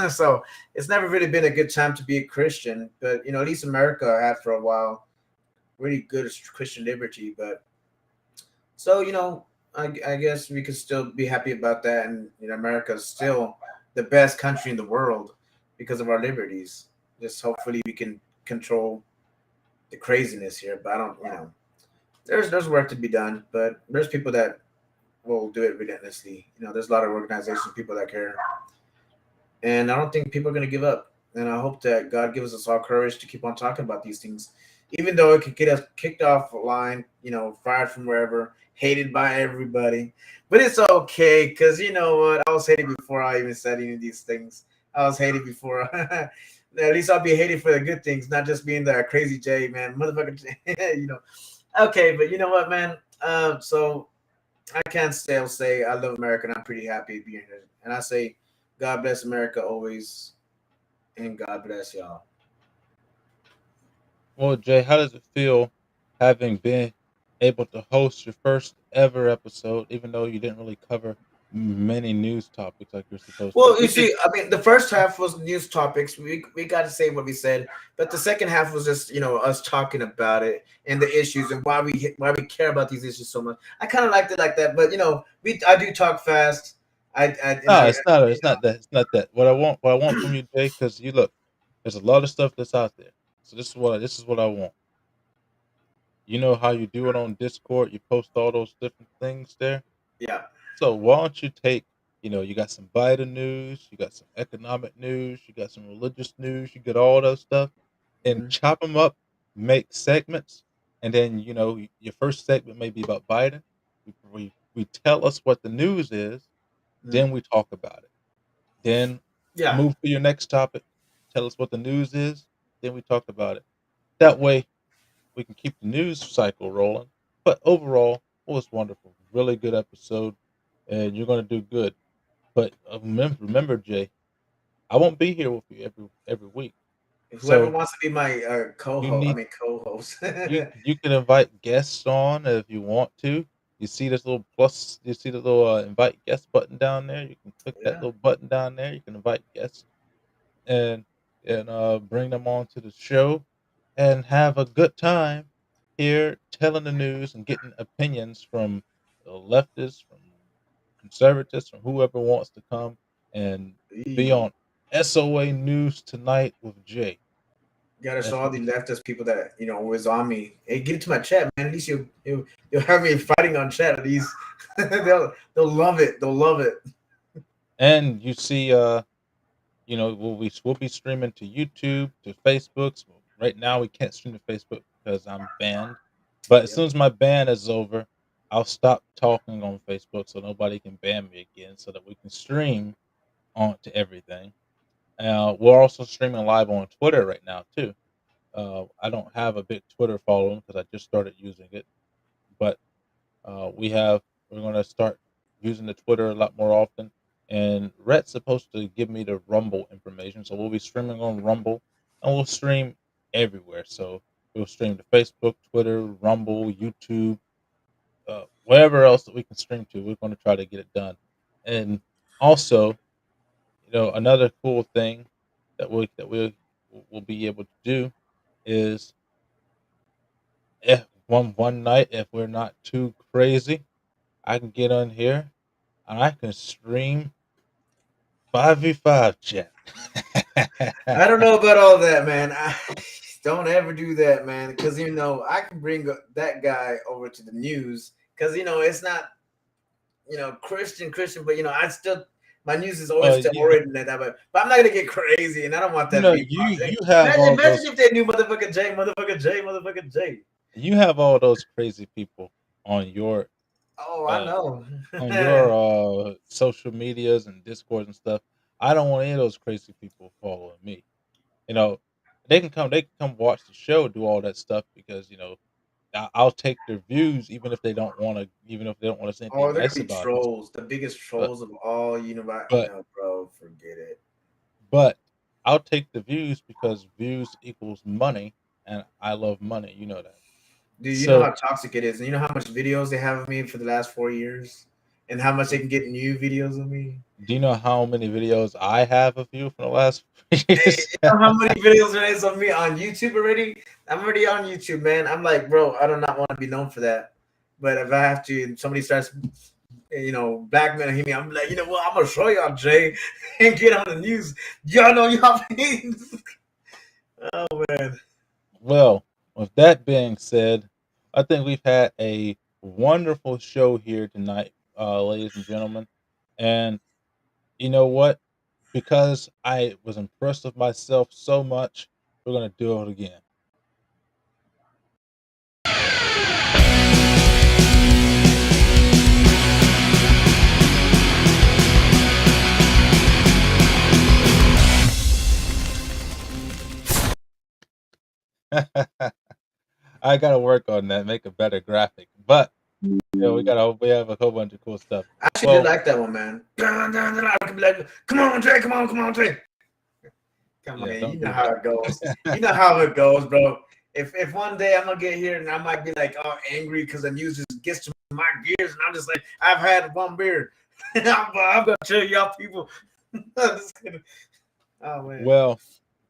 So it's never really been a good time to be a Christian. But at least America had for a while really good Christian liberty. But so I guess we could still be happy about that, and America is still the best country in the world because of our liberties. Just hopefully we can control the craziness here, but I don't, there's work to be done, but there's people that will do it relentlessly. There's a lot of organizations, people that care, and I don't think people are going to give up. And I hope that God gives us all courage to keep on talking about these things, even though it could get us kicked off the line, fired from wherever, hated by everybody. But it's okay, because you know what? I was hated before I even said any of these things. I was hated before. At least I'll be hated for the good things, not just being the crazy J, man, motherfucker. Okay, but you know what, man? So I can't still say I love America and I'm pretty happy being here. And I say, God bless America always, and God bless y'all. Well, Jay, how does it feel having been able to host your first ever episode, even though you didn't really cover many news topics like you're supposed to? Well, you We did. see, I mean, the first half was news topics. We got to say what we said, but the second half was just us talking about it and the issues and why we care about these issues so much. I kind of liked it like that, but we I do talk fast. I and No, I it's not. It's not that. It's not that. What I want from you, Jay, because you look, there's a lot of stuff that's out there. So this is what I want. You know how you do it on Discord. You post all those different things there. yeah. So why don't you take, you got some Biden news, you got some economic news, you got some religious news, you get all those stuff, and Hmm. chop them up, make segments, and then your first segment may be about Biden. We tell us what the news is, Hmm. then we talk about it. Then Yeah. move to your next topic, tell us what the news is, then we talk about it. That way we can keep the news cycle rolling. But overall, it was wonderful. Really good episode, and you're going to do good. But remember, Jay, I won't be here with you every week. Whoever So wants to be my you co-host, I need mean co-host. you can invite guests on if you want to. You see this little plus. You see the little invite guest button down there. You can click that Yeah. little button down there. You can invite guests and bring them on to the show and have a good time here telling the news and getting opinions from the leftists, from conservatives, from whoever wants to come and be Eee. on SOA News Tonight with Jay. Gotta show That's all what the we leftist people that was on me. Hey, get into my chat, man. At least you'll have me fighting on chat. At least they'll love it. They'll love it. and you see we'll be streaming to YouTube, to Facebook. So right now we can't stream to Facebook because I'm banned. But as Yep. soon as my ban is over, I'll stop talking on Facebook so nobody can ban me again so that we can stream on to everything. We're also streaming live on Twitter right now too. I don't have a big Twitter following because I just started using it, but we're gonna start using the Twitter a lot more often. And Rhett's supposed to give me the Rumble information, so we'll be streaming on Rumble, and we'll stream everywhere. So we'll stream to Facebook, Twitter, Rumble, YouTube, wherever else that we can stream to. We're going to try to get it done. And also, another cool thing that we'll be able to do is if one night, if we're not too crazy, I can get on here and I can stream 5v5 chat. I don't know about all that, man. Don't ever do that, man. Because I can bring that guy over to the news. Because it's not Christian, but I still my news is always Well, still written that, but I'm not gonna get crazy, and I don't want that to be you project. have Imagine, all imagine those if they knew motherfucker J, motherfucker J, motherfucker J. you have all those crazy people on your Oh, I uh know. on your social medias and discords and stuff. I don't want any of those crazy people following me. You know, they can come watch the show, do all that stuff because I'll take their views even if they don't want to say Oh, anything they're gonna nice be about us. trolls, the biggest But trolls of all. but Bro, forget it. but I'll take the views because views equals money, and I love money. You know that. Dude, you know So how toxic it is, and you know how much videos they have of me for the last 4 years, and how much they can get new videos of me. do you know how many videos I have of you for the last Hey, years? you know how many videos there is of me on YouTube already? I'm already on YouTube, man. I'm like, bro, I do not want to be known for that. But if I have to, somebody starts, blackmailing me, I'm like, you know what? I'm gonna show y'all, Jay, and get on the news. Y'all know y'all. Oh man. Well, with that being said, I think we've had a wonderful show here tonight, ladies and gentlemen. And you know what? Because I was impressed with myself so much, we're gonna do it again. I gotta work on that, make a better graphic. But we have a whole bunch of cool stuff. I actually did Well, like that one, man. I could be like, come on, Jay, come on, Jay. Come on, yeah, man. You don't know do how that. it goes. You know how it goes, bro. If one day I'm gonna get here and I might be like all angry because the news just gets to my gears, and I'm just like, I've had one beer. I'm gonna tell y'all people. I'm just gonna, oh man. Well,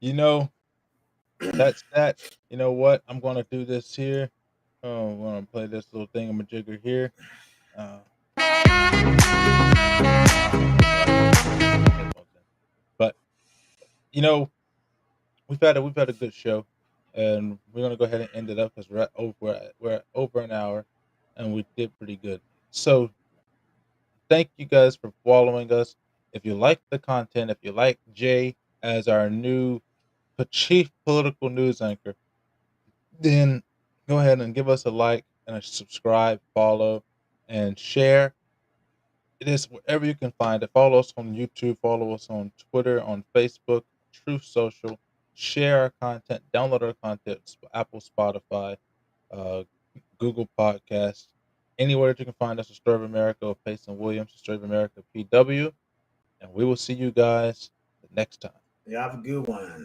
you know, that's that. You know what? I'm gonna do this here. Oh, I'm gonna play this little thingamajigger here. Uh, but you know, we've had a good show, and we're gonna go ahead and end it up because we're at over an hour, and we did pretty good. So thank you guys for following us. If you like the content, if you like Jay as our new chief political news anchor, then go ahead and give us a like and a subscribe, follow, and share. It is wherever you can find it. Follow us on YouTube, follow us on Twitter, on Facebook, Truth Social. Share our content, download our content, Apple, Spotify, uh, Google Podcasts, anywhere that you can find us, The Story of America or Payson Williams, The Story of America PW. And we will see you guys the next time. You have a good one.